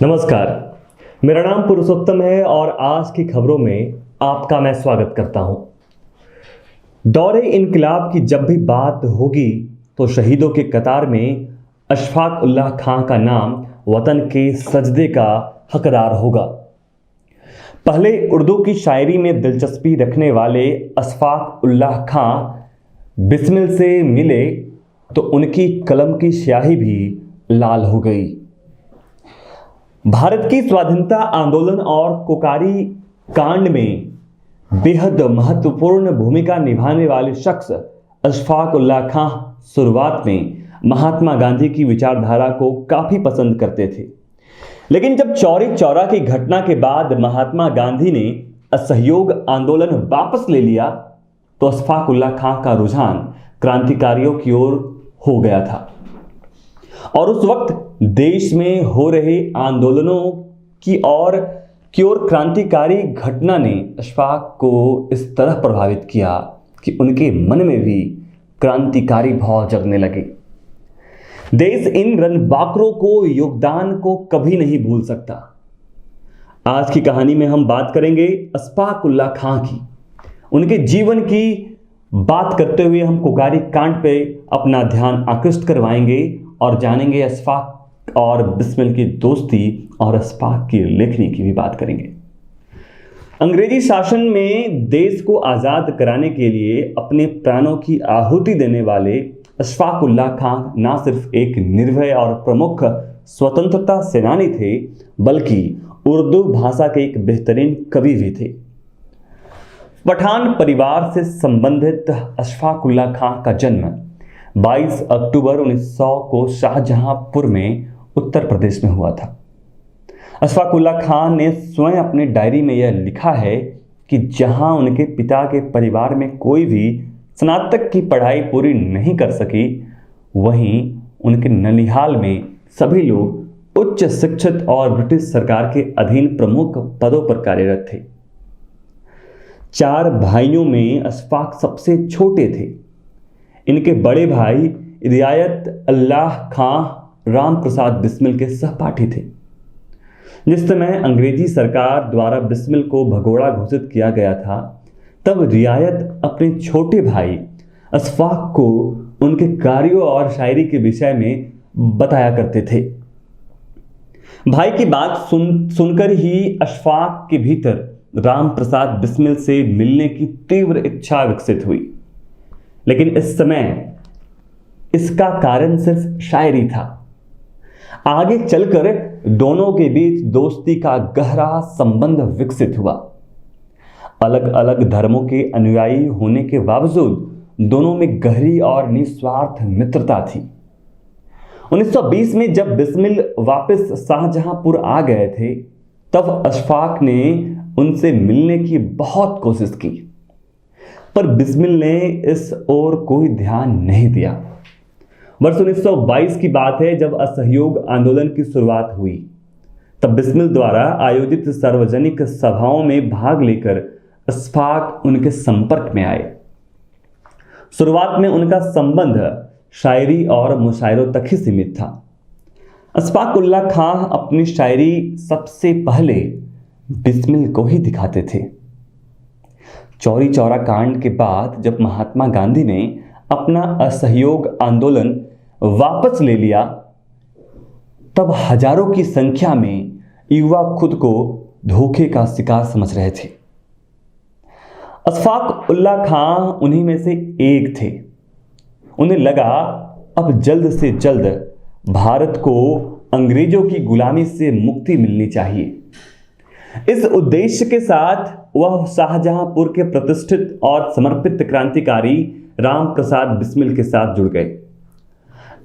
नमस्कार, मेरा नाम पुरुषोत्तम है और आज की खबरों में आपका मैं स्वागत करता हूं। दौरे इनकलाब की जब भी बात होगी तो शहीदों के कतार में अशफाक उल्लाह खां का नाम वतन के सजदे का हकदार होगा। पहले उर्दू की शायरी में दिलचस्पी रखने वाले अशफाक उल्लाह खां बिस्मिल से मिले तो उनकी कलम की स्याही भी लाल हो गई। भारत की स्वाधीनता आंदोलन और कोकारी कांड में बेहद महत्वपूर्ण भूमिका निभाने वाले शख्स अशफाक उल्लाह खां शुरुआत में महात्मा गांधी की विचारधारा को काफी पसंद करते थे, लेकिन जब चौरी चौरा की घटना के बाद महात्मा गांधी ने असहयोग आंदोलन वापस ले लिया तो अशफाक उल्लाह खां का रुझान क्रांतिकारियों की ओर हो गया था और उस वक्त देश में हो रहे आंदोलनों की ओर क्रांतिकारी घटना ने अशफाक को इस तरह प्रभावित किया कि उनके मन में भी क्रांतिकारी भाव जगने लगे। देश इन रणबांकुरों को योगदान को कभी नहीं भूल सकता। आज की कहानी में हम बात करेंगे अशफाक उल्लाह खां की। उनके जीवन की बात करते हुए हम कोकारी कांड पे अपना ध्यान आकृष्ट करवाएंगे और जानेंगे अशफाक और बिस्मिल की दोस्ती और अशफाक की लेखनी की भी बात करेंगे। अंग्रेजी शासन में देश को आज़ाद कराने के लिए अपने प्राणों की आहुति देने वाले अशफाक उल्लाह खां न सिर्फ एक निर्भय और प्रमुख स्वतंत्रता सेनानी थे, बल्कि उर्दू भाषा के एक बेहतरीन कवि भी थे। पठान परिवार से संबंधित अशफाक उल्लाह खां का जन्म 22 अक्टूबर 1900 को शाहजहांपुर में उत्तर प्रदेश में हुआ था। अशफाक उल्लाह खां ने स्वयं अपनी डायरी में यह लिखा है कि जहां उनके पिता के परिवार में कोई भी स्नातक की पढ़ाई पूरी नहीं कर सकी, वहीं उनके ननिहाल में सभी लोग उच्च शिक्षित और ब्रिटिश सरकार के अधीन प्रमुख पदों पर कार्यरत थे। 4 भाइयों में अशफाक सबसे छोटे थे। इनके बड़े भाई रियायत उल्लाह खां राम प्रसाद बिस्मिल के सहपाठी थे। जिस समय अंग्रेजी सरकार द्वारा बिस्मिल को भगोड़ा घोषित किया गया था, तब रियायत अपने छोटे भाई अशफाक को उनके कार्यों और शायरी के विषय में बताया करते थे। भाई की बात सुनकर ही अशफाक के भीतर राम प्रसाद बिस्मिल से मिलने की तीव्र इच्छा विकसित हुई, लेकिन इस समय इसका कारण सिर्फ शायरी था। आगे चलकर दोनों के बीच दोस्ती का गहरा संबंध विकसित हुआ। अलग अलग धर्मों के अनुयायी होने के बावजूद दोनों में गहरी और निस्वार्थ मित्रता थी। 1920 में जब बिस्मिल वापस शाहजहांपुर आ गए थे, तब अशफाक ने उनसे मिलने की बहुत कोशिश की, पर बिस्मिल ने इस ओर कोई ध्यान नहीं दिया। वर्ष 1922 की बात है, जब असहयोग आंदोलन की शुरुआत हुई, तब बिस्मिल द्वारा आयोजित सार्वजनिक सभाओं में भाग लेकर अशफाक उनके संपर्क में आए। शुरुआत में उनका संबंध शायरी और मुशायरों तक ही सीमित था। अशफाक उल्लाह खां अपनी शायरी सबसे पहले बिस्मिल को ही दिखाते थे। चौरी चौरा कांड के बाद जब महात्मा गांधी ने अपना असहयोग आंदोलन वापस ले लिया, तब हजारों की संख्या में युवा खुद को धोखे का शिकार समझ रहे थे। अशफाक उल्लाह खां उन्हीं में से एक थे। उन्हें लगा अब जल्द से जल्द भारत को अंग्रेजों की गुलामी से मुक्ति मिलनी चाहिए। इस उद्देश्य के साथ वह शाहजहांपुर के प्रतिष्ठित और समर्पित क्रांतिकारी राम प्रसाद बिस्मिल के साथ जुड़ गए।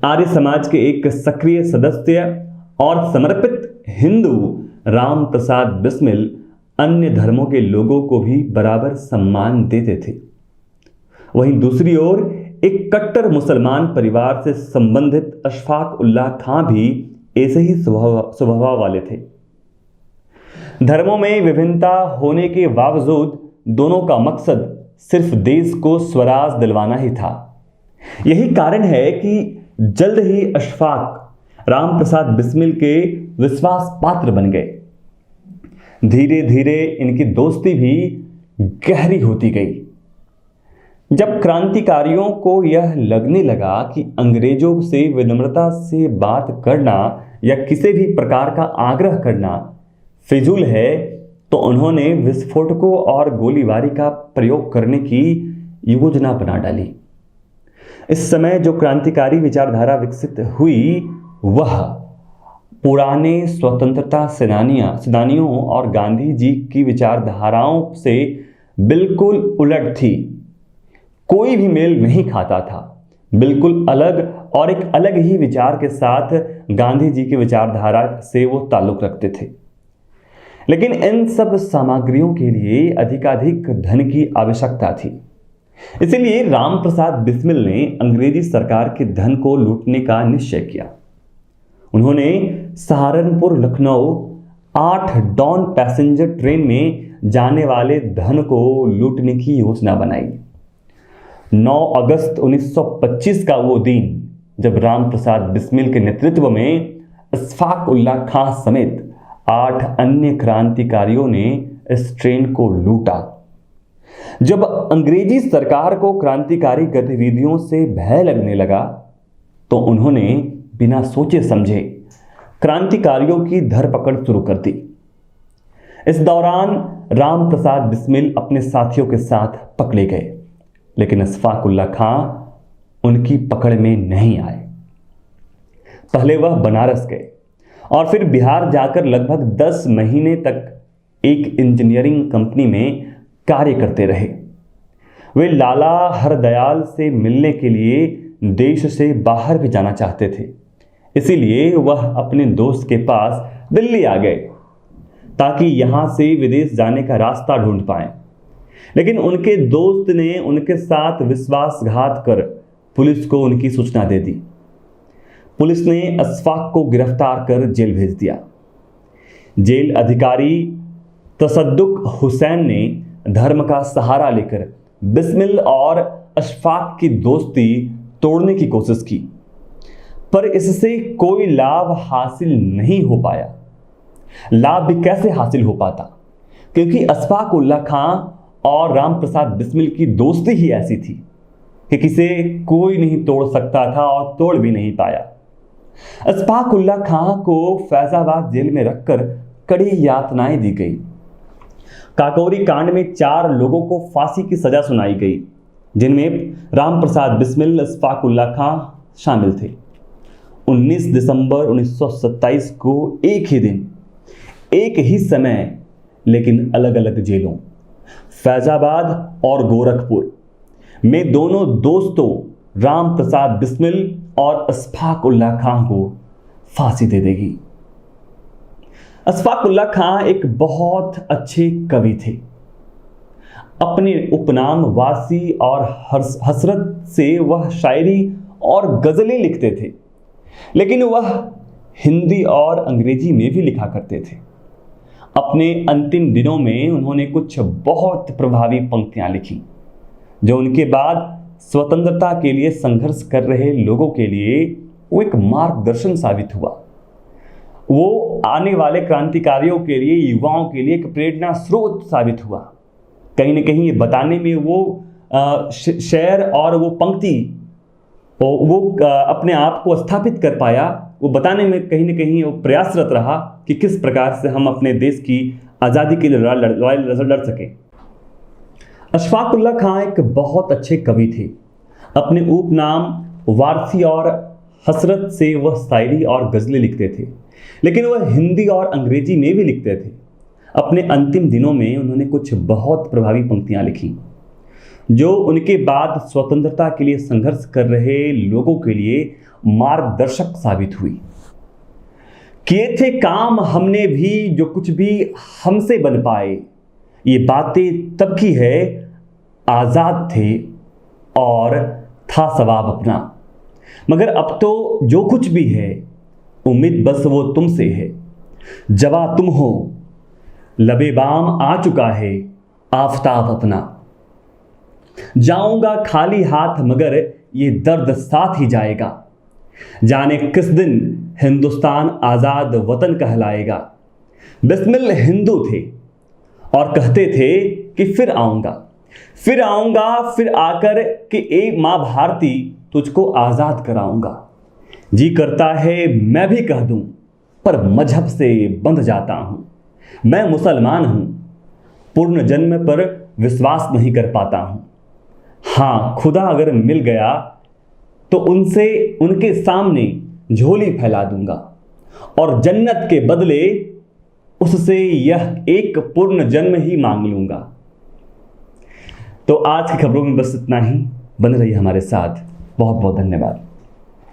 आर्य समाज के एक सक्रिय सदस्य और समर्पित हिंदू राम प्रसाद बिस्मिल अन्य धर्मों के लोगों को भी बराबर सम्मान देते थे। वहीं दूसरी ओर एक कट्टर मुसलमान परिवार से संबंधित अशफाक उल्लाह खां भी ऐसे ही स्वभाव वाले थे। धर्मों में विभिन्नता होने के बावजूद दोनों का मकसद सिर्फ देश को स्वराज दिलवाना ही था। यही कारण है कि जल्द ही अशफाक राम प्रसाद बिस्मिल के विश्वास पात्र बन गए। धीरे धीरे इनकी दोस्ती भी गहरी होती गई। जब क्रांतिकारियों को यह लगने लगा कि अंग्रेजों से विनम्रता से बात करना या किसी भी प्रकार का आग्रह करना फिजूल है, तो उन्होंने विस्फोटकों और गोलीबारी का प्रयोग करने की योजना बना डाली। इस समय जो क्रांतिकारी विचारधारा विकसित हुई वह पुराने स्वतंत्रता सेनानियों और गांधी जी की विचारधाराओं से बिल्कुल उलट थी। कोई भी मेल नहीं खाता था, बिल्कुल अलग और एक अलग ही विचार के साथ गांधी जी की विचारधारा से वो ताल्लुक रखते थे। लेकिन इन सब सामग्रियों के लिए अधिकाधिक धन की आवश्यकता थी। इसलिए राम प्रसाद बिस्मिल ने अंग्रेजी सरकार के धन को लूटने का निश्चय किया। उन्होंने सहारनपुर लखनऊ 8 डॉन पैसेंजर ट्रेन में जाने वाले धन को लूटने की योजना बनाई। 9 अगस्त 1925 का वो दिन जब राम प्रसाद बिस्मिल के नेतृत्व में अशफाक उल्लाह खां समेत 8 अन्य क्रांतिकारियों ने इस ट्रेन को लूटा। जब अंग्रेजी सरकार को क्रांतिकारी गतिविधियों से भय लगने लगा तो उन्होंने बिना सोचे समझे क्रांतिकारियों की धरपकड़ शुरू कर दी। इस दौरान राम प्रसाद बिस्मिल अपने साथियों के साथ पकड़े गए, लेकिन अशफाक उल्लाह खां उनकी पकड़ में नहीं आए। पहले वह बनारस गए और फिर बिहार जाकर लगभग 10 महीने तक एक इंजीनियरिंग कंपनी में कार्य करते रहे। वे लाला हरदयाल से मिलने के लिए देश से बाहर भी जाना चाहते थे, इसीलिए वह अपने दोस्त के पास दिल्ली आ गए ताकि यहां से विदेश जाने का रास्ता ढूंढ पाएं। लेकिन उनके दोस्त ने उनके साथ विश्वासघात कर पुलिस को उनकी सूचना दे दी। पुलिस ने अशफाक को गिरफ्तार कर जेल भेज दिया। जेल अधिकारी तसद्दुक हुसैन ने धर्म का सहारा लेकर बिस्मिल और अशफाक की दोस्ती तोड़ने की कोशिश की, पर इससे कोई लाभ हासिल नहीं हो पाया। लाभ भी कैसे हासिल हो पाता, क्योंकि अशफाक उल्लाह खां और राम प्रसाद बिस्मिल की दोस्ती ही ऐसी थी कि किसे कोई नहीं तोड़ सकता था और तोड़ भी नहीं पाया। अशफाक उल्लाह खां को फैजाबाद जेल में रखकर कड़ी यातनाएं दी गई। काकोरी कांड में 4 लोगों को फांसी की सजा सुनाई गई, जिनमें राम प्रसाद बिस्मिल, अशफाक उल्लाह खां शामिल थे। 19 दिसंबर 1927 को एक ही दिन, एक ही समय, लेकिन अलग अलग जेलों फैजाबाद और गोरखपुर में दोनों दोस्तों राम प्रसाद बिस्मिल और अशफाक उल्लाह खां को फांसी दे देगी। अशफाक उल्लाह खां एक बहुत अच्छे कवि थे। अपने उपनाम वासी और हसरत से वह शायरी और गजलें लिखते थे, लेकिन वह हिंदी और अंग्रेजी में भी लिखा करते थे। अपने अंतिम दिनों में उन्होंने कुछ बहुत प्रभावी पंक्तियां लिखी, जो उनके बाद स्वतंत्रता के लिए संघर्ष कर रहे लोगों के लिए वो एक मार्गदर्शन साबित हुआ। वो आने वाले क्रांतिकारियों के लिए, युवाओं के लिए एक प्रेरणा स्रोत साबित हुआ। कहीं ना कहीं ये बताने में वो शेर और वो पंक्ति वो अपने आप को स्थापित कर पाया। वो बताने में कहीं ना कहीं वो प्रयासरत रहा कि किस प्रकार से हम अपने देश की आज़ादी के लिए लड़ सके। अशफाक उल्लाह खां एक बहुत अच्छे कवि थे। अपने उपनाम वारसी और हसरत से वह शायरी और गज़लें लिखते थे, लेकिन वह हिंदी और अंग्रेजी में भी लिखते थे। अपने अंतिम दिनों में उन्होंने कुछ बहुत प्रभावी पंक्तियां लिखी, जो उनके बाद स्वतंत्रता के लिए संघर्ष कर रहे लोगों के लिए मार्गदर्शक साबित हुई। किए थे काम हमने भी जो कुछ भी हमसे बन पाए, ये बातें तब की है आज़ाद थे और था सवाब अपना, मगर अब तो जो कुछ भी है उम्मीद बस वो तुमसे है। जवा तुम हो लबे बाम आ चुका है आफताब अपना। जाऊंगा खाली हाथ मगर ये दर्द साथ ही जाएगा, जाने किस दिन हिंदुस्तान आज़ाद वतन कहलाएगा। बिस्मिल हिंदू थे और कहते थे कि फिर आऊँगा, फिर आऊँगा, फिर आकर कि एक माँ भारती तुझको आज़ाद कराऊँगा। जी करता है मैं भी कह दूँ, पर मजहब से बंध जाता हूँ। मैं मुसलमान हूँ, पूर्ण जन्म पर विश्वास नहीं कर पाता हूँ। हाँ, खुदा अगर मिल गया तो उनके सामने झोली फैला दूंगा और जन्नत के बदले उससे यह एक पूर्ण जन्म ही मांग लूंगा। तो आज की खबरों में बस इतना ही। बने रहिए हमारे साथ। बहुत बहुत धन्यवाद।